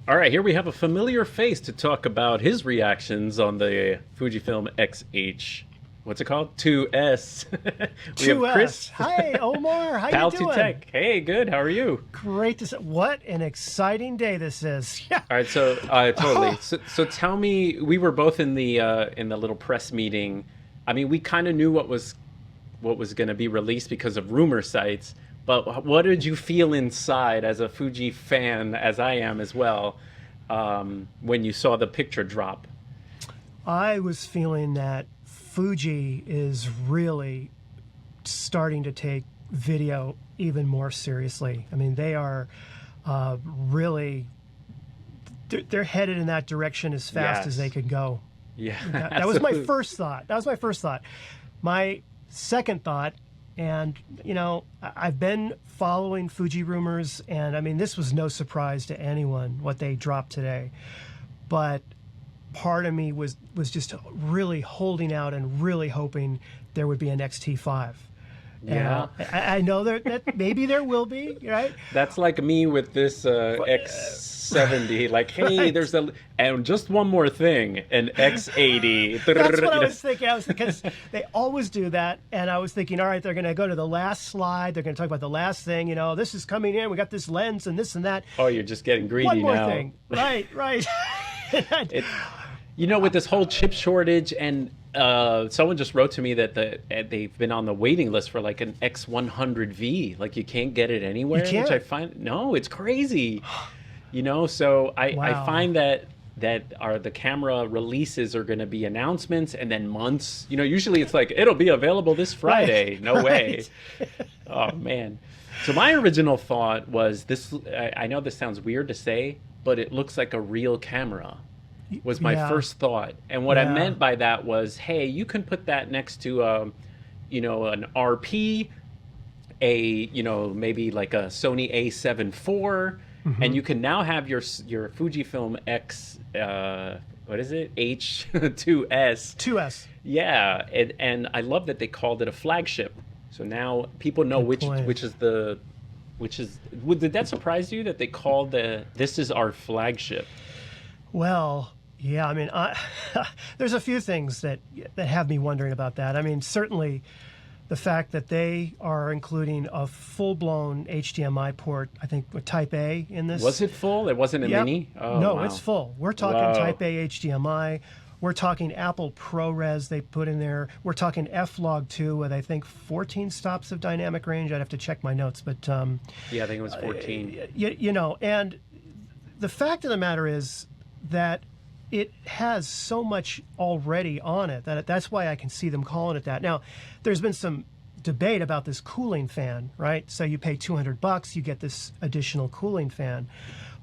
All right, here we have a familiar face to talk about his reactions on the Fujifilm X-H. What's it called? 2S. We have 2S. Chris. Hi, Omar. How you doing? Pal2Tech. Hey, good. How are you? Great to see. What an exciting day this is. Yeah. All right, so totally. So tell me, we were both in the little press meeting. I mean, we kind of knew what was going to be released because of rumor sites. But what did you feel inside as a Fuji fan, as I am as well, when you saw the picture drop? I was feeling that Fuji is really starting to take video even more seriously. I mean, they are really, they're headed in that direction as fast as they could go. Yeah. That was my first thought. My second thought, and, you know, I've been following Fuji rumors, and I mean, this was no surprise to anyone what they dropped today. But part of me was just really holding out and really hoping there would be an XT5. Yeah. I know that maybe there will be, right? That's like me with this X70. Like, hey, right. There's and just one more thing, an X80. That's what I was thinking. Because they always do that, and I was thinking, all right, they're going to go to the last slide. They're going to talk about the last thing. You know, this is coming in. We got this lens and this and that. Oh, you're just getting greedy now. One more now. thing. Right. You know, with this whole chip shortage, and someone just wrote to me that they've been on the waiting list for like an X100V. Like, you can't get it anywhere, you can't? which I find, no, it's crazy. You know, so I find that the camera releases are going to be announcements and then months. You know, usually it's like, it'll be available this Friday. Right. No way. Oh, man. So my original thought was this. I know this sounds weird to say, but it looks like a real camera. Was my first thought. And what I meant by that was, hey, you can put that next to, you know, an RP, you know, maybe like a Sony A7 IV, and you can now have your Fujifilm X, what is it? H2s. 2S. Yeah, and I love that they called it a flagship. So now people know which is. Did that surprise you that they called this is our flagship? Well, yeah, I mean, there's a few things that have me wondering about that. I mean, certainly the fact that they are including a full-blown HDMI port, I think, with Type A in this. Was it full? It wasn't a mini? Oh, no, wow. it's full. We're talking Type A HDMI. We're talking Apple ProRes they put in there. We're talking F-Log2 with, I think, 14 stops of dynamic range. I'd have to check my notes, but yeah, I think it was 14. You know, and the fact of the matter is that it has so much already on it that's why I can see them calling it that. Now, there's been some debate about this cooling fan, right? So you pay $200, you get this additional cooling fan.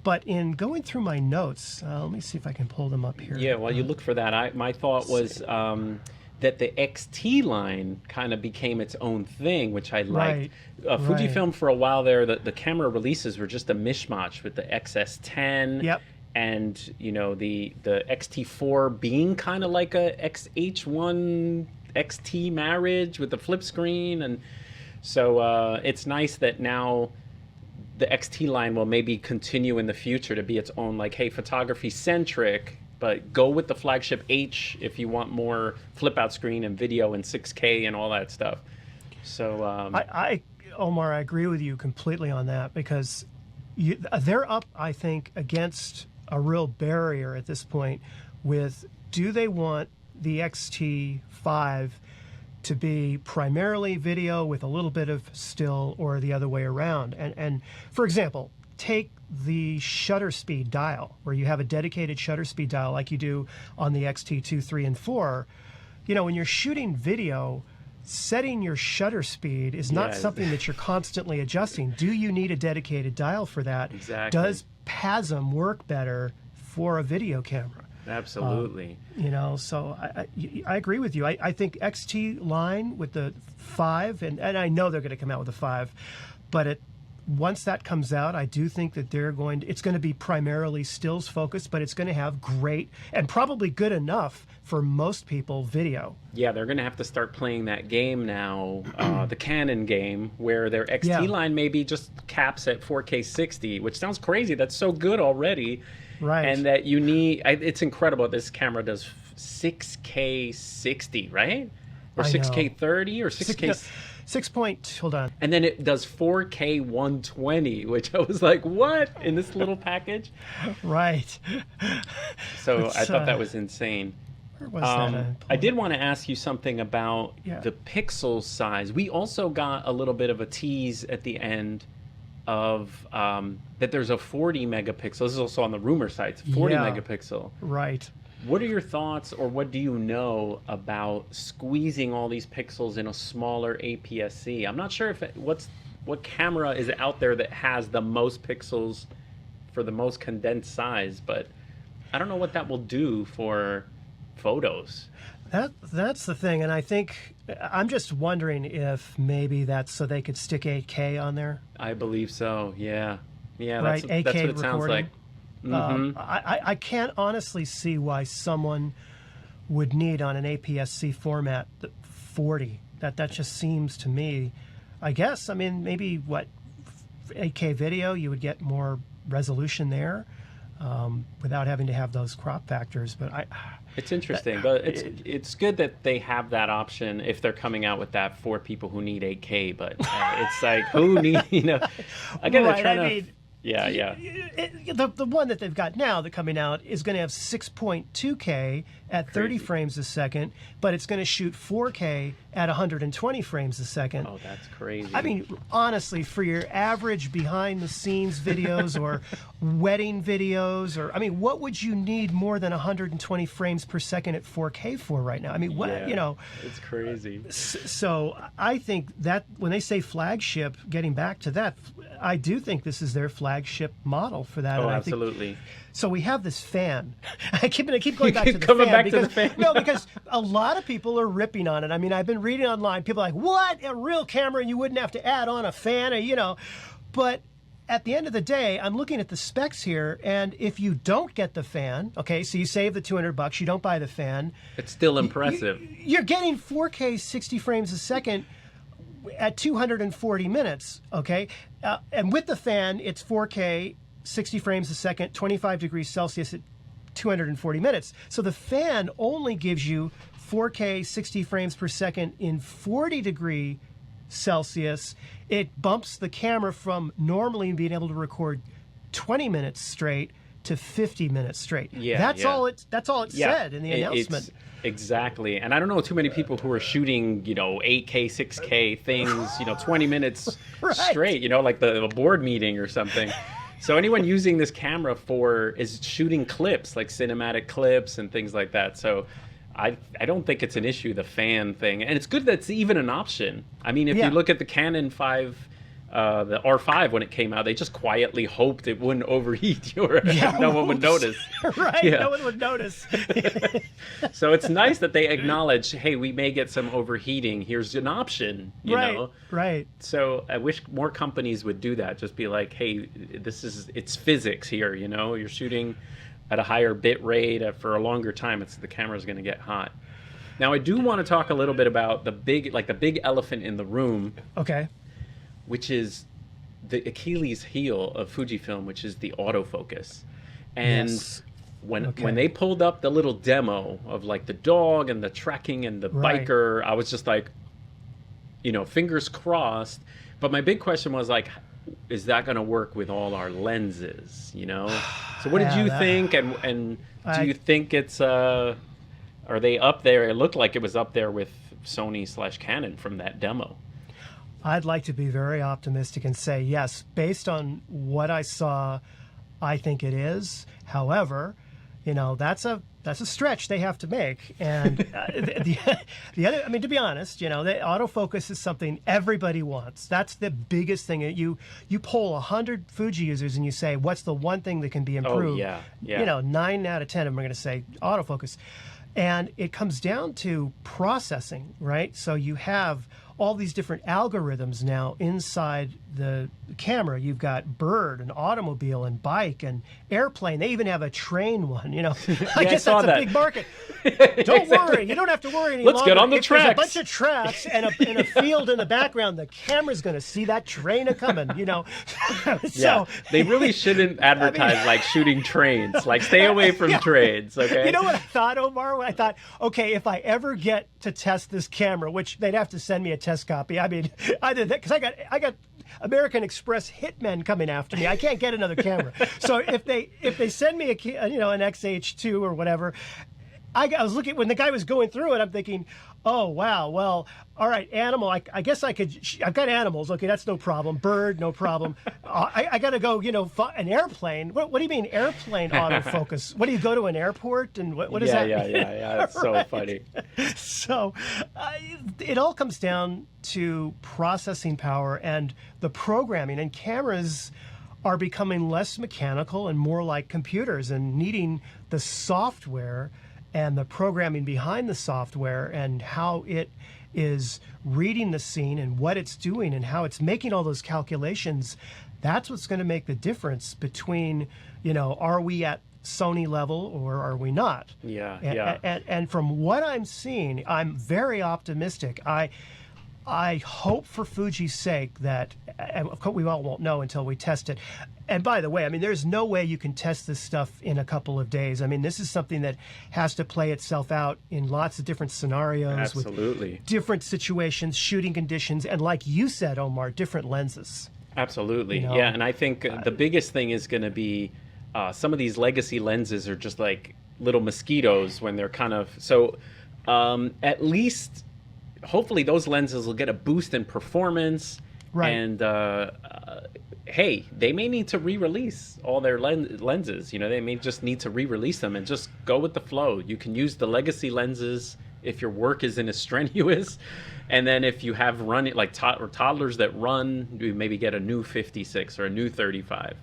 But in going through my notes, let me see if I can pull them up here. Yeah, while you look for that, my thought was that the XT line kind of became its own thing, which I liked. Fujifilm for a while there, the camera releases were just a mishmash with the XS10. Yep. And, you know, the XT4 being kind of like a XH1 XT marriage with the flip screen. And so it's nice that now the XT line will maybe continue in the future to be its own, like, hey, photography centric, but go with the flagship H if you want more flip out screen and video and 6K and all that stuff. So Omar, I agree with you completely on that, because they're up, I think, against a real barrier at this point with, do they want the XT5 to be primarily video with a little bit of still, or the other way around? And for example, take the shutter speed dial, where you have a dedicated shutter speed dial like you do on the XT2, 3, and 4. You know, when you're shooting video, setting your shutter speed is not something that you're constantly adjusting. Do you need a dedicated dial for that? Exactly. Does PASM work better for a video camera? Absolutely. You know, so I agree with you. I think XT line with the 5, and I know they're going to come out with a 5, but once that comes out, I do think that it's going to be primarily stills focused, but it's going to have great and probably good enough for most people video. Yeah, they're going to have to start playing that game now, the Canon game, where their XT line maybe just caps at 4K 60, which sounds crazy. That's so good already. Right. And that you need, it's incredible. This camera does 6K 60, right? Or 6K 30 or 6K... Hold on. And then it does 4K 120, which I was like, what? In this little package? Right. So I thought that was insane. Where was that? I did want to ask you something about the pixel size. We also got a little bit of a tease at the end of that there's a 40 megapixel. This is also on the rumor sites, 40 megapixel. Right. What are your thoughts, or what do you know about squeezing all these pixels in a smaller APS-C? I'm not sure if what camera is out there that has the most pixels for the most condensed size, but I don't know what that will do for photos. That's the thing, and I think I'm just wondering if maybe that's so they could stick 8K on there. I believe so. Yeah. Right. That's what it sounds like. Mm-hmm. I can't honestly see why someone would need on an APS-C format 40. That just seems to me, I guess, I mean, maybe 8K video, you would get more resolution there without having to have those crop factors. But it's interesting, but it's good that they have that option if they're coming out with that for people who need 8K. But it's like, who need, again, they're trying to... Yeah. The one that they've got now that's coming out is going to have 6.2K at 30 frames a second, but it's going to shoot 4K at 120 frames a second. Oh, that's crazy. I mean, honestly, for your average behind-the-scenes videos or wedding videos, or, I mean, what would you need more than 120 frames per second at 4K for right now? I mean, it's crazy. So I think that when they say flagship, getting back to that, I do think this is their flagship model for that. Oh, and absolutely. So we have this fan. I keep going back to the coming fan back because, to the fan. No, because a lot of people are ripping on it. I mean, I've been reading online. People are like, "What? A real camera? You wouldn't have to add on a fan, or But at the end of the day, I'm looking at the specs here, and if you don't get the fan, okay, so you save the $200, you don't buy the fan. It's still impressive. You're getting 4K 60 frames a second at 240 minutes, okay? And with the fan, it's 4K 60 frames a second, 25 degrees Celsius at 240 minutes. So the fan only gives you 4K 60 frames per second in 40 degree Celsius. It bumps the camera from normally being able to record 20 minutes straight to 50 minutes straight. That's all it said in the announcement. Exactly. And I don't know too many people who are shooting, 8K, 6K things, 20 minutes straight, like the board meeting or something. So anyone using this camera is shooting clips, like cinematic clips and things like that. So I don't think it's an issue, the fan thing. And it's good that it's even an option. I mean, if you look at the Canon 5, the R5 when it came out, they just quietly hoped it wouldn't overheat or no one would notice. No one would notice. So it's nice that they acknowledge, hey, we may get some overheating. Here's an option, you know? Right. So I wish more companies would do that. Just be like, hey, it's physics here, You're shooting at a higher bit rate for a longer time. The camera's going to get hot. Now, I do want to talk a little bit about the big elephant in the room. Okay. Which is the Achilles heel of Fujifilm, which is the autofocus. And when they pulled up the little demo of like the dog and the trekking and the biker, I was just like, fingers crossed. But my big question was like, is that going to work with all our lenses? So what did you think? And do you think it's are they up there? It looked like it was up there with Sony/Canon from that demo. I'd like to be very optimistic and say, yes, based on what I saw, I think it is. However, that's a stretch they have to make. And the other, I mean, to be honest, the autofocus is something everybody wants. That's the biggest thing. You poll 100 Fuji users and you say, what's the one thing that can be improved? Oh, yeah. 9 out of 10 of them are going to say autofocus. And it comes down to processing, right? So you have all these different algorithms now inside the camera. You've got bird and automobile and bike and airplane. They even have a train one, you know. I guess that's a big market. Don't worry. You don't have to worry any longer. Let's get on the tracks. There's a bunch of tracks and a field in the background. The camera's going to see that train a-coming, you know. So, they really shouldn't advertise like shooting trains. Like, stay away from trains, okay? You know what I thought, Omar? I thought, okay, if I ever get to test this camera, which they'd have to send me a test copy. I mean, either that, because I got American Express hitmen coming after me. I can't get another camera. So if they send me an X-H2 or whatever, I was looking when the guy was going through it. I'm thinking, oh wow, well, all right, animal. I guess I could. I've got animals. Okay, that's no problem. Bird, no problem. I got to go. An airplane. What do you mean airplane autofocus? What do you go to an airport and what is that? Yeah. It's so funny. So it all comes down to processing power and the programming, and cameras are becoming less mechanical and more like computers and needing the software and the programming behind the software and how it is reading the scene and what it's doing and how it's making all those calculations. That's what's going to make the difference between, are we at Sony level or are we not? And from what I'm seeing, I'm very optimistic. I hope for Fuji's sake that, and of course we all won't know until we test it. And by the way, I mean, there's no way you can test this stuff in a couple of days. I mean, this is something that has to play itself out in lots of different scenarios. Absolutely. With different situations, shooting conditions, and like you said, Omar, different lenses. Absolutely. Yeah, and I think the biggest thing is going to be some of these legacy lenses are just like little mosquitoes when they're kind of... So at least... Hopefully those lenses will get a boost in performance, right? And hey, they may need to re-release all their lenses. They may just need to re-release them and just go with the flow. You can use the legacy lenses if your work isn't as strenuous, and then if you have running like toddlers that run, you maybe get a new 56 or a new 35.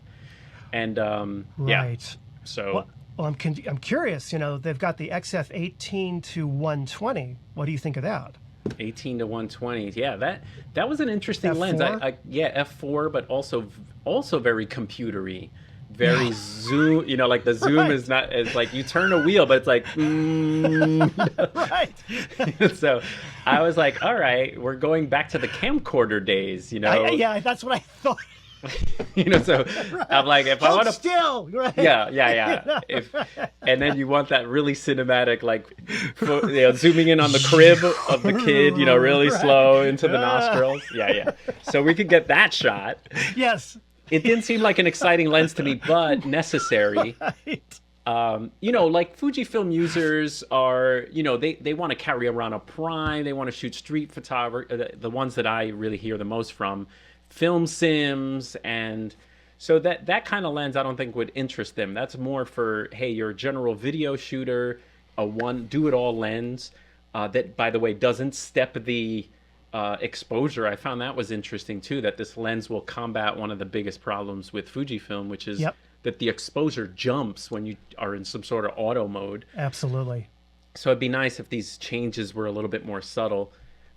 And right. Yeah, so. Well, I'm curious. They've got the XF18 to 120. What do you think of that? 18 to 120. Yeah, that was an interesting F4? lens. F4, but also very computery, very zoom. Like the zoom is not as like you turn a wheel, but it's like right. So I was like, all right, we're going back to the camcorder days. Yeah, that's what I thought. So right. I'm like, if I want to still, right? Yeah. And then you want that really cinematic, like, zooming in on the crib of the kid, really right. Slow into the nostrils. Yeah. So we could get that shot. Yes. It didn't seem like an exciting lens to me, but necessary. Right. Like Fujifilm users are, they want to carry around a prime. They want to shoot street photography. The ones that I really hear the most from. Film sims, and so that kind of lens I don't think would interest them. That's more for, hey, you're a general video shooter, a do-it-all lens that, by the way, doesn't step the exposure. I found that was interesting too, that this lens will combat one of the biggest problems with Fujifilm, which is that the exposure jumps when you are in some sort of auto mode. Absolutely. So it'd be nice if these changes were a little bit more subtle.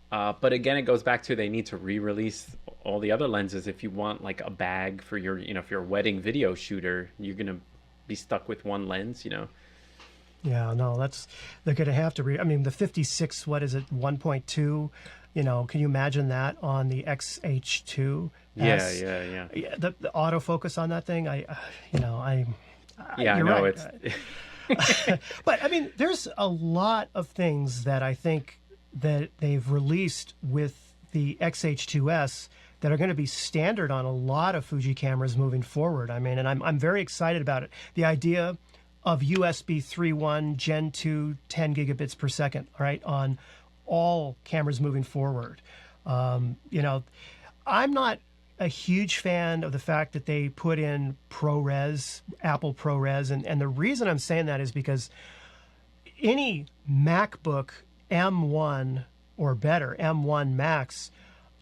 But again, it goes back to they need to re-release all the other lenses. If you want like a bag for your, if you're a wedding video shooter, you're going to be stuck with one lens, Yeah, no, they're going to have to I mean, the 56, what is it, 1.2? Can you imagine that on the X-H2s? Yeah. The autofocus on that thing, you're right. But I mean, there's a lot of things that I think that they've released with the X-H2s that are going to be standard on a lot of Fuji cameras moving forward. I mean, and I'm very excited about it. The idea of USB 3.1 Gen 2 10 gigabits per second, right, on all cameras moving forward. I'm not a huge fan of the fact that they put in ProRes, Apple ProRes, and the reason I'm saying that is because any MacBook M1 or better, M1 Max,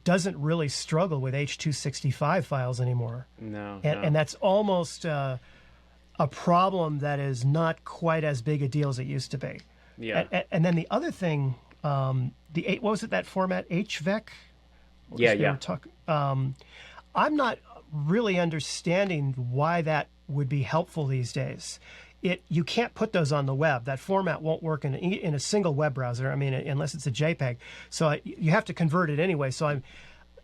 doesn't really struggle with H.265 files anymore. No. And that's almost a problem that is not quite as big a deal as it used to be. Yeah. And then the other thing what was it, that format, HVEC? Yeah. I'm not really understanding why that would be helpful these days. You can't put those on the web. That format won't work in a single web browser. I mean, unless it's a JPEG. So you have to convert it anyway. So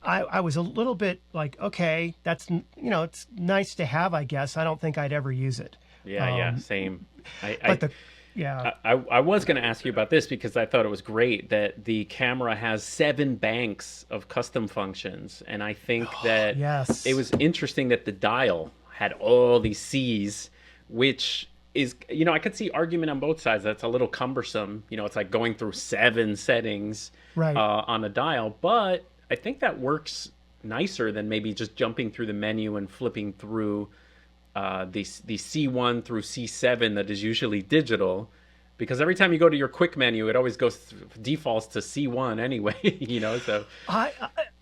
I was a little bit like, okay, that's, it's nice to have, I guess. I don't think I'd ever use it. Yeah, same. Yeah. I was going to ask you about this because I thought it was great that the camera has 7 banks of custom functions. And I think that yes. It was interesting that the dial had all these C's, which is, I could see argument on both sides. That's a little cumbersome. It's like going through 7 settings right. On a dial. But I think that works nicer than maybe just jumping through the menu and flipping through the C1 through C7 that is usually digital, because every time you go to your quick menu, it always defaults to C1 anyway. So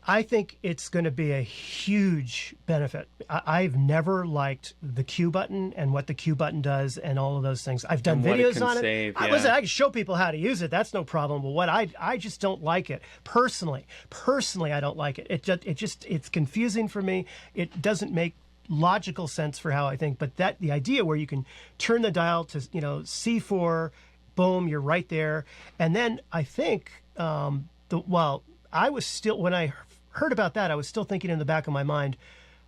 I think it's going to be a huge benefit. I've never liked the Q button and what the Q button does and all of those things. I've done videos on it. I can show people how to use it. That's no problem. But what I just don't like it personally. I don't like it. It's confusing for me. It doesn't make logical sense for how I think. But the idea where you can turn the dial to C4, boom, you're right there. And then I think I was still, when I heard about that, I was still thinking in the back of my mind,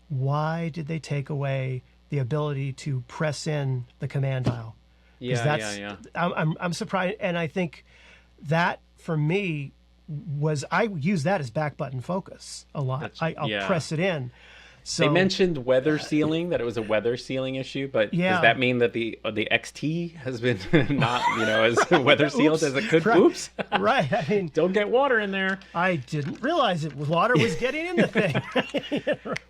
why did they take away the ability to press in the command dial? Yeah. I'm surprised, and I think that for me I use that as back button focus a lot. I'll press it in. So, they mentioned weather sealing, that it was a weather sealing issue, but does that mean that the XT has been not, as weather sealed as it could? Right. Oops. Right. I mean, don't get water in there. I didn't realize water was getting in the thing.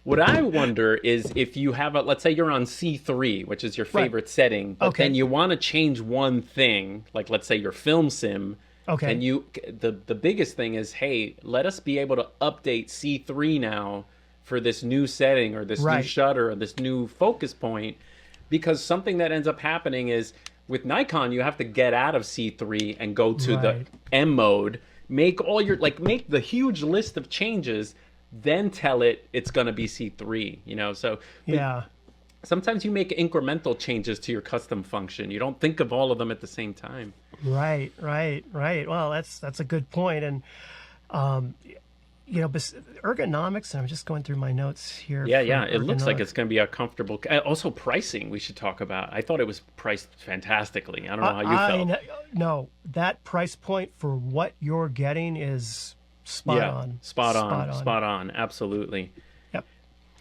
What I wonder is if you have let's say you're on C3, which is your favorite setting, but then you want to change one thing, like let's say your film sim. Okay. And the biggest thing is, hey, let us be able to update C3 now for this new setting or this new shutter or this new focus point, because something that ends up happening is with Nikon, you have to get out of C3 and go to the M mode, make the huge list of changes, then tell it's going to be C3, so sometimes you make incremental changes to your custom function. You don't think of all of them at the same time. Right. Well, that's a good point. And ergonomics, and I'm just going through my notes here. Yeah. It looks like it's going to be a comfortable. Also, pricing we should talk about. I thought it was priced fantastically. I don't know how you felt. No, that price point for what you're getting is spot on. Spot on. Absolutely. Yep.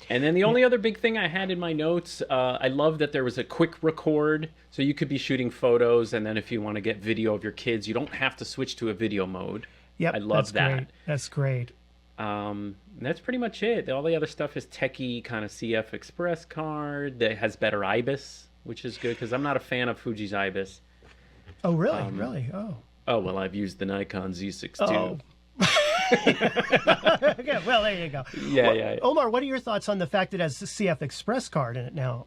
And then the only other big thing I had in my notes, I love that there was a quick record, so you could be shooting photos, and then if you want to get video of your kids, you don't have to switch to a video mode. Yep, I love that. Great. That's great. That's pretty much it. All the other stuff is techie kind of CF Express card that has better IBIS, which is good because I'm not a fan of Fuji's IBIS. Oh, really? Really? Oh. Oh, well, I've used the Nikon Z6 too. Okay, well, there you go. Yeah. Omar, what are your thoughts on the fact that it has the CF Express card in it now?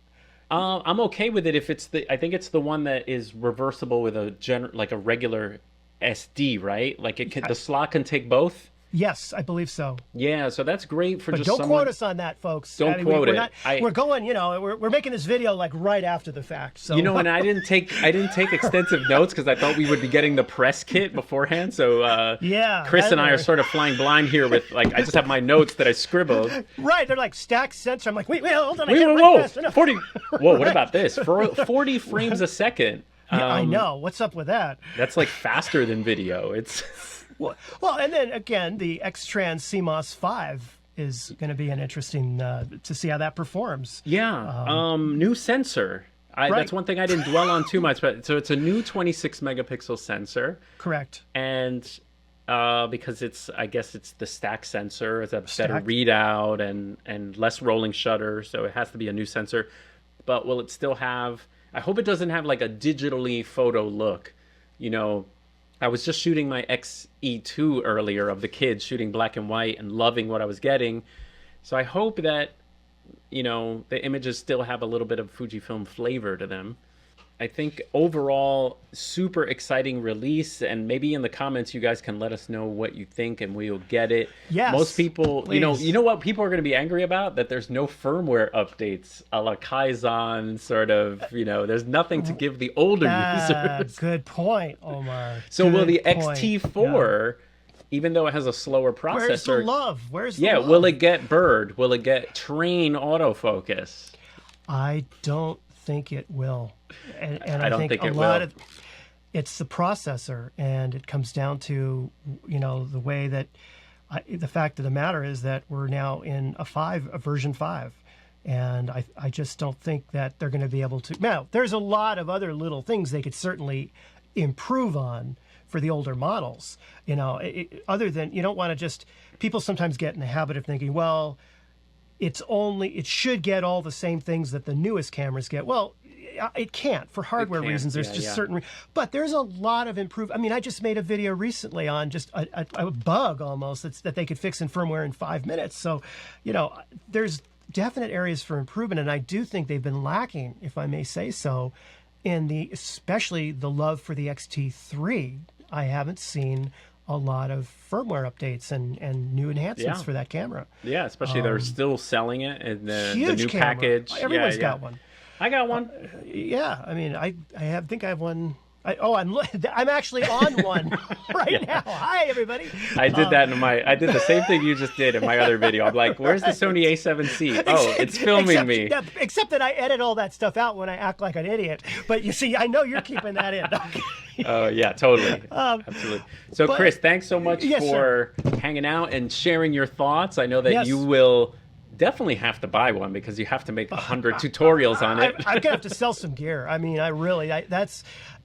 I'm okay with it if I think it's the one that is reversible with a regular SD, right? Like the slot can take both. Yes, I believe so. Yeah, so that's great for but don't quote us on that, folks. Don't quote it. We're going, we're making this video like right after the fact. So and I didn't take extensive notes because I thought we would be getting the press kit beforehand. So Chris and I are sort of flying blind here with I just have my notes that I scribbled. Right, they're like stacked sensor. I'm like, wait, hold on, whoa, 40. Whoa, what about this? 40 frames a second. Yeah, I know. What's up with that? That's like faster than video. It's well, and then again, the X-Trans CMOS 5 is going to be an interesting to see how that performs. Yeah, new sensor. That's one thing I didn't dwell on too much. But so it's a new 26 megapixel sensor. Correct. And because I guess it's the stack sensor. It's a better readout and less rolling shutter, so it has to be a new sensor. But will it still have? I hope it doesn't have like a digitally photo look. I was just shooting my XE2 earlier of the kids shooting black and white and loving what I was getting. So I hope that, the images still have a little bit of Fujifilm flavor to them. I think overall, super exciting release. And maybe in the comments, you guys can let us know what you think, and we'll get it. Yes, most people, please. you know what people are going to be angry about? That there's no firmware updates, a la Kaizen sort of. There's nothing to give the older users. Good point, Omar. So will the XT4? Yeah. Even though it has a slower processor, where's the love? Where's the love? Will it get Bird? Will it get Train autofocus? I don't think it will, and I don't think it will. It's the processor, and it comes down to the way that the fact of the matter is that we're now in a version 5. And I just don't think that they're going to be able to. Now, there's a lot of other little things they could certainly improve on for the older models. Other than, you don't want to just, people sometimes get in the habit of thinking, well, it should get all the same things that the newest cameras get. Well, it can't for hardware reasons. There's certain, but there's a lot of improvement. I just made a video recently on just a bug almost that they could fix in firmware in 5 minutes. So, there's definite areas for improvement, and I do think they've been lacking, if I may say so, in especially the love for the XT3. I haven't seen a lot of firmware updates and new enhancements for that camera. Yeah, especially they're still selling it in the new camera. package. Everyone's got one. I got one. I think I have one. I'm actually on one right now. Hi, everybody. I did I did the same thing you just did in my other video. I'm like, where's the Sony A7C? Oh, it's filming me. Except that I edit all that stuff out when I act like an idiot. But you see, I know you're keeping that in. Oh, yeah, totally. Absolutely. So, Chris, thanks so much for hanging out and sharing your thoughts. I know that you will definitely have to buy one because you have to make 100 tutorials on it. I'm gonna have to sell some gear.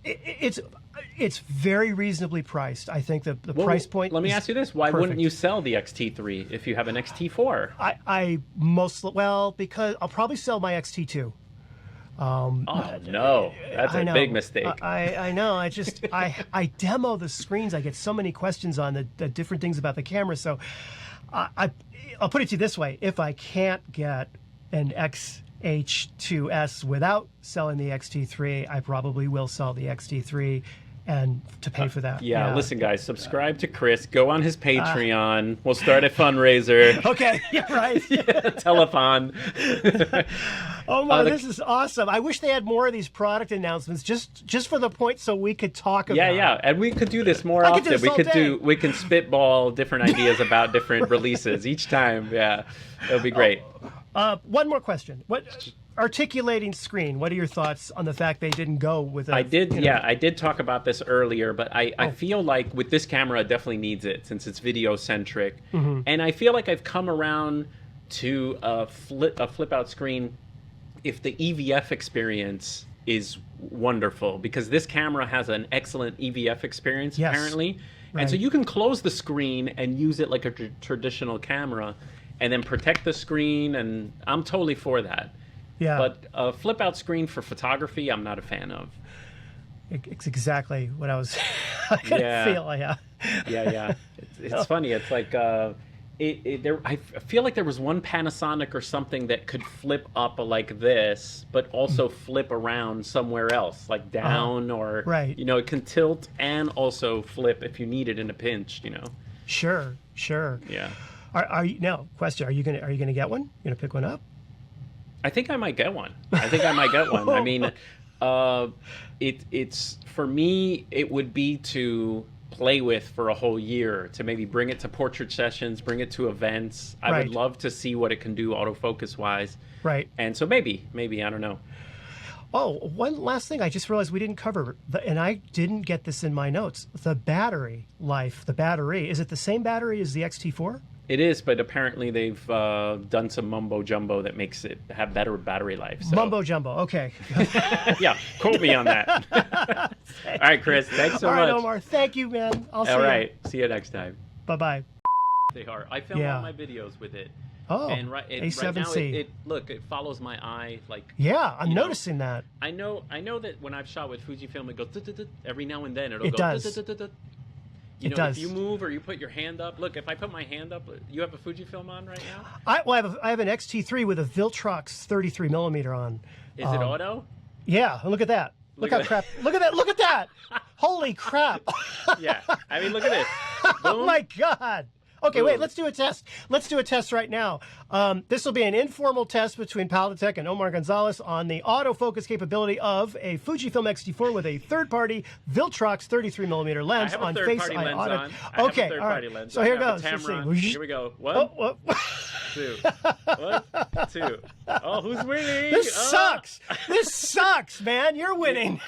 It's very reasonably priced. I think the price point. Let me ask you this: why wouldn't you sell the XT3 if you have an XT4? Because I'll probably sell my XT2. Oh no, that's a big mistake. I know. I demo the screens. I get so many questions on the different things about the camera. So I'll put it to you this way: if I can't get an X-H2s without selling the XT3, I probably will sell the XT3 and to pay for that. Listen, guys, subscribe to Chris. Go on his Patreon. We'll start a fundraiser. Okay, right. Telethon. Oh, this is awesome. I wish they had more of these product announcements just for the point so we could talk about it. Yeah, and we could do this more often. We can spitball different ideas about different releases each time. Yeah, it'll be great. One more question. Articulating screen, what are your thoughts on the fact they didn't go with it? I did talk about this earlier, but I feel like with this camera, it definitely needs it since it's video-centric. Mm-hmm. And I feel like I've come around to a flip-out screen if the EVF experience is wonderful, because this camera has an excellent EVF experience, apparently. Right. And so you can close the screen and use it like a traditional camera and then protect the screen, and I'm totally for that. Yeah. But a flip-out screen for photography, I'm not a fan of. It's exactly what I was going to feel. Yeah. It's funny. It's like I feel like there was one Panasonic or something that could flip up like this, but also flip around somewhere else, like down or it can tilt and also flip if you need it in a pinch. Sure. Yeah. Are you now? Question: Are you gonna get one? You gonna pick one up? I think I might get one. I mean, it's for me. It would be to play with for a whole year, to maybe bring it to portrait sessions, bring it to events. I would love to see what it can do autofocus wise. Right. And so maybe I don't know. Oh, one last thing I just realized we didn't cover, and I didn't get this in my notes. The battery life. The battery, is it the same battery as the XT4? It is, but apparently they've done some mumbo jumbo that makes it have better battery life. So. Mumbo jumbo, okay. Yeah, quote me on that. All right, Chris, thanks so much. All right, Omar, thank you, man. All right, see you next time. Bye-bye. They are. I film all my videos with it. Oh, and A7C. Right now, it follows my eye like. Yeah, I'm noticing that. I know that when I've shot with Fujifilm, it goes every now and then. It'll go. Does. If you move or you put your hand up. Look, if I put my hand up, you have a Fujifilm on right now? I have an XT3 with a Viltrox 33mm on. Is it auto? Yeah, look at that. Look how crap. Look at that. Look at that. Holy crap. Yeah. I mean, look at this. Oh my God. Okay, wait, let's do a test. Let's do a test right now. This will be an informal test between Pal2Tech and Omar Gonzalez on the autofocus capability of a Fujifilm X-H2s with a third-party Viltrox 33mm lens I have on a Face third-party Eye lens Auto. on. I have Okay, a all right. third-party lens So on. here I have goes. the Let's Tamron. see. Here we go. One, two. One, two. Oh, who's winning? This Oh. sucks. This sucks, man. You're winning.